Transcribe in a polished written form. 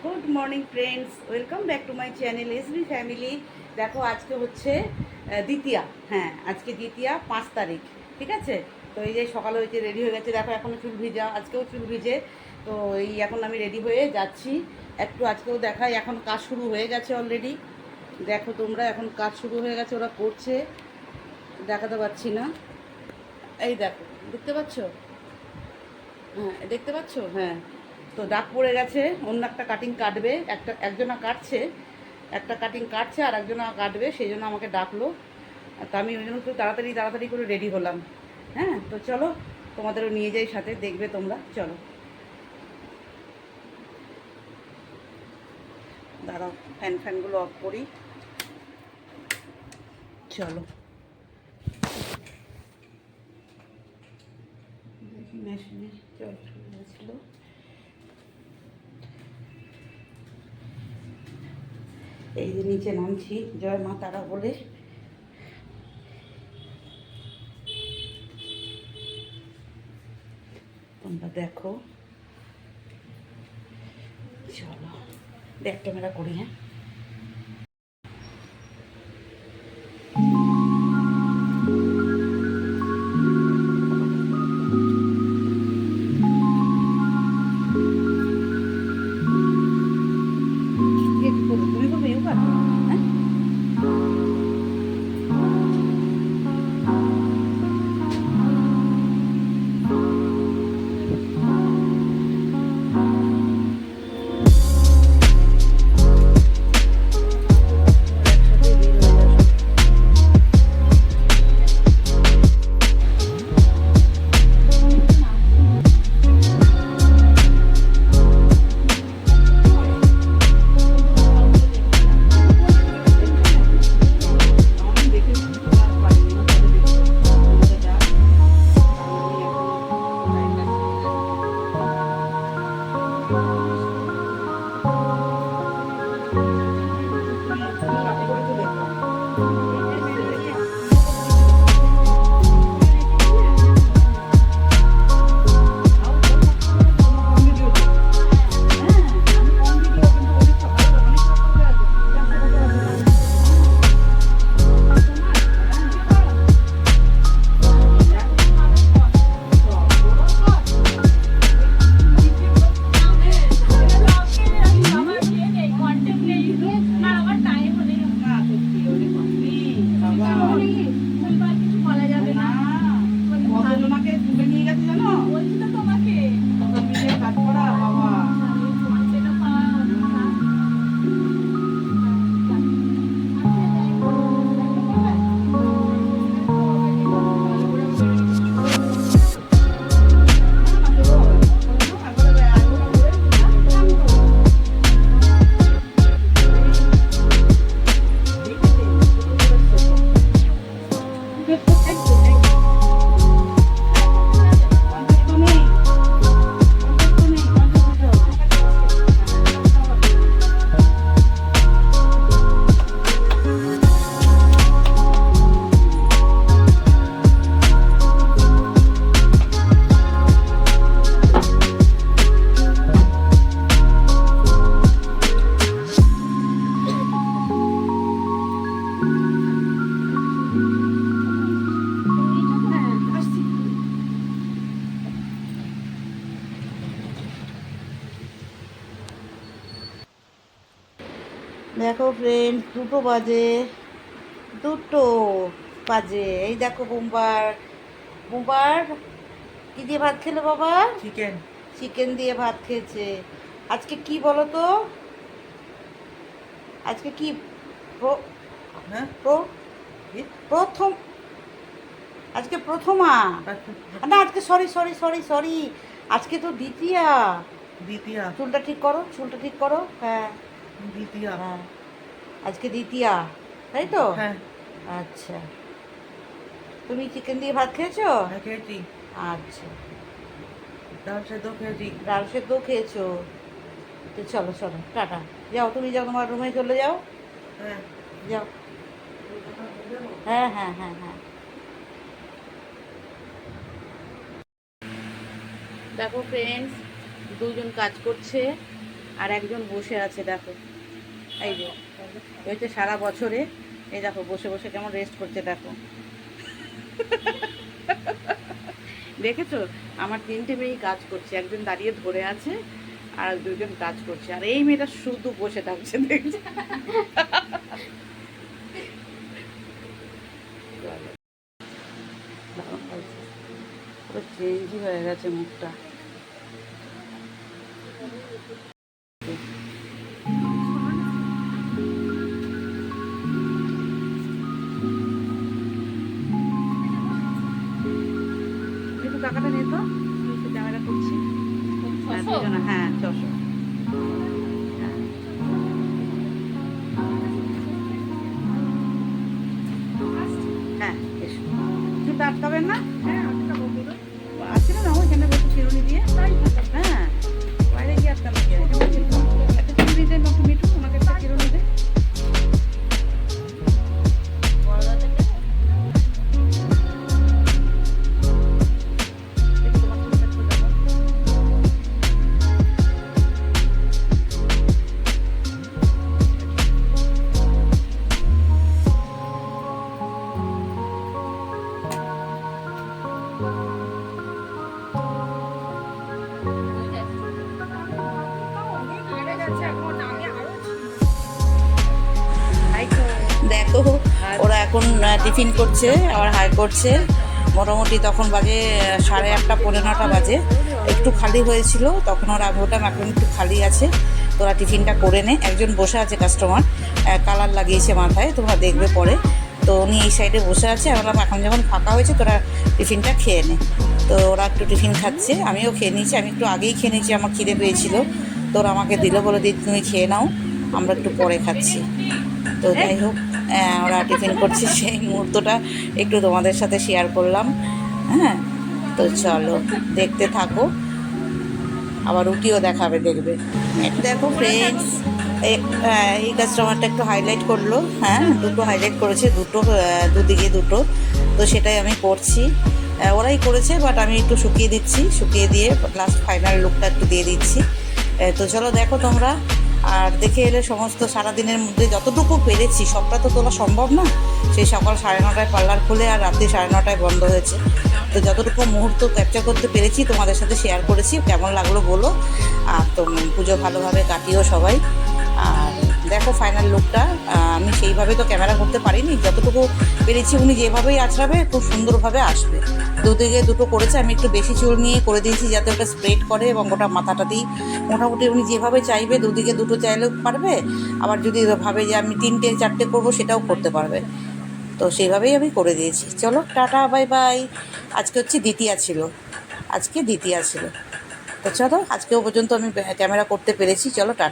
Good morning friends, welcome back to my channel SB family. দেখো আজকে হচ্ছে দ্বিতীয়া। হ্যাঁ, আজকে দ্বিতীয়া 5 তারিখ। ঠিক আছে, তো এই যে সকালে হয়েছে, রেডি হয়ে গেছে। দেখো এখনও চুল ভিজা, আজকেও চুল ভিজে। তো এই এখন আমি রেডি হয়ে যাচ্ছি। একটু আজকেও দেখাই, এখন কাজ শুরু হয়ে গেছে অলরেডি। দেখো তোমরা, এখন কাজ শুরু হয়ে গেছে, ওরা করছে। দেখাতে পাচ্ছি না, এই দেখো, দেখতে পাচ্ছ? হ্যাঁ, দেখতে পাচ্ছ? হ্যাঁ, তো ডাক পড়ে গেছে। অন্য একটা কাটিং কাটবে, একজনা কাটছে, একটা কাটিং কাটছে আর একজনা কাটবে, সেই জন্য আমাকে ডাকলো। তো আমি ওই জন্য তো তাড়াতাড়ি তাড়াতাড়ি করে রেডি হলাম। হ্যাঁ, তো চলো তোমাদেরও নিয়ে যাই সাথে, দেখবে তোমরা। চলো, দাঁড়াও, ফ্যানগুলো অফ করি। চলো, মেশিনে জল ছিল। এই যে নিচে নামছি জয় মা তারা বলে। তোমরা দেখো, চলো ব্যাক ক্যামেরা করি। হ্যাঁ, তুমি করবে ইউ কাটবে? হ্যাঁ, একসাথে বের হয়ে যাবে। আমি দেখে আর পারিনি, তবে দেখি তোমরা যাও, কারণ আমি এখন টাইম লাগছে। সাথে করে তো দেখো। কতজনকে তুলে নিয়ে গেছে জানো? কত মিলে কাজ করা বাবা। দেখো ফ্রেন্ড, 2টো বাজে, 2টো বাজে। এই দেখো বোম্বার, বোম্বার কি দিয়ে ভাত খেলো বাবা? চিকেন। চিকেন দিয়ে ভাত খেয়েছে। আজকে কি বলো তো, আজকে কি হ্যাঁ প্রথম, আজকে প্রথমা না, আজকে সরি সরি সরি সরি, আজকে তো দ্বিতীয়া। দ্বিতীয়া, চুলটা ঠিক করো, চুলটা ঠিক করো। হ্যাঁ, দ্বিতীয়া। হ্যাঁ, আজকে দ্বিতীয়া, তাই তো? হ্যাঁ। আচ্ছা, তুমি চিকেন দিয়ে ভাত খেয়েছো? হ্যাঁ, খেয়েছি। আচ্ছা, ডাল সেদ্ধ খেয়েছি। ডাল সেদ্ধ খেয়েছো? তো চলো চলো, টাটা। যাও, তুমি যাও, তোমার রুমে চলে যাও। হ্যাঁ, যাও। হ্যাঁ হ্যাঁ হ্যাঁ হ্যাঁ। দেখো ফ্রেন্ডস, দুজন কাজ করছে। আর একজন বসে আছে দেখো, এই যে এই হচ্ছে সারা বছরে, এই দেখো বসে বসে কেমন রেস্ট করছে দেখো। দেখেছো, আমার 3টে মেয়েই কাজ করছে, একজন দাঁড়িয়ে ধরে আছে আর 2জন কাজ করছে, আর এই মেয়েটা শুধু বসে থাকছে দেখছে। পুরো চেঞ্জই হয়ে গেছে মুখটা। একটু টাকাটা নিয়ে তো, আমি একটু ক্যামেরা করছি। হ্যাঁ 2 জনা, হ্যাঁ 600। হ্যাঁ এসো, জুতো আটকাবেন না? হ্যাঁ আসছিল না ওইখানে বসে চিরুনি দিয়ে। হ্যাঁ বাইরে গিয়ে আটকানো গিয়ে একটা চিরুনি দেন মিঠু, ওনাকে একটা চিরুনি দেয়। দেখো ওরা এখন টিফিন করছে, আবার হাই করছে। মোটামুটি তখন বাজে 8:30 পৌনে 9টা বাজে, একটু খালি হয়েছিল তখন ওরা বললাম এখন একটু খালি আছে, তোরা টিফিনটা করে নে। একজন বসে আছে কাস্টমার, কালার লাগিয়েছে মাথায়, তোমরা দেখবে পরে। তো উনি এই সাইডে বসে আছে, আমি বললাম এখন যখন ফাঁকা হয়েছে তোরা টিফিনটা খেয়ে নে। তো ওরা একটু টিফিন খাচ্ছে, আমিও খেয়ে নিয়েছি। আমি একটু আগেই খেয়ে নিয়েছি, আমার খিদে পেয়েছিল, তো ওরা আমাকে দিল, বলে দিদি তুমি খেয়ে নাও, আমরা একটু পরে খাচ্ছি। তো যাই হোক, ওরা টিফিন করছে, সেই মুহূর্তটা একটু তোমাদের সাথে শেয়ার করলাম। হ্যাঁ তো চলো দেখতে থাকো, আবার রুটিও দেখাবে, দেখবে। দেখো ফ্রেন্ডস, এই কাস্টমারটা একটু হাইলাইট করলো, হ্যাঁ 2টো হাইলাইট করেছে, দুদিকে 2টো। তো সেটাই আমি করছি, ওরাই করেছে, বাট আমি একটু শুকিয়ে দিচ্ছি, শুকিয়ে দিয়ে লাস্ট ফাইনাল লুকটা একটু দিয়ে দিচ্ছি। তো চলো দেখো তোমরা, আর দেখে এলে সমস্ত সারাদিনের মধ্যে যতটুকু পেরেছি সবটা তো তোলা সম্ভব না। সেই সকাল 9:30টায় পার্লার খুলে আর রাত্রি 9:30টায় বন্ধ হয়েছে। তো যতটুকু মুহূর্ত ক্যাপচার করতে পেরেছি তোমাদের সাথে শেয়ার করেছি। কেমন লাগলো বলো, আর তো পুজো ভালোভাবে কাটিও সবাই। আর দেখো ফাইনাল লুকটা, আমি সেইভাবে তো ক্যামেরা করতে পারিনি, যতটুকু পেরেছি উনি যেভাবেই আঁচড়াবে খুব সুন্দরভাবে আসবে। দুদিকে 2টো করেছে, আমি একটু বেশি চুল নিয়ে করে দিয়েছি যাতে ওটা স্প্রেড করে, এবং ওটা মাথাটা দিই। মোটামুটি উনি যেভাবে চাইবে, দুদিকে 2টো চাইলেও পারবে, আবার যদি ভাবে যে আমি 3টে 4টে করবো সেটাও করতে পারবে। তো সেইভাবেই আমি করে দিয়েছি। চলো টাটা, বাই বাই। আজকে হচ্ছে দ্বিতীয়া ছিল, তো চলো আজকেও পর্যন্ত আমি ক্যামেরা করতে পেরেছি। চলো টাটা।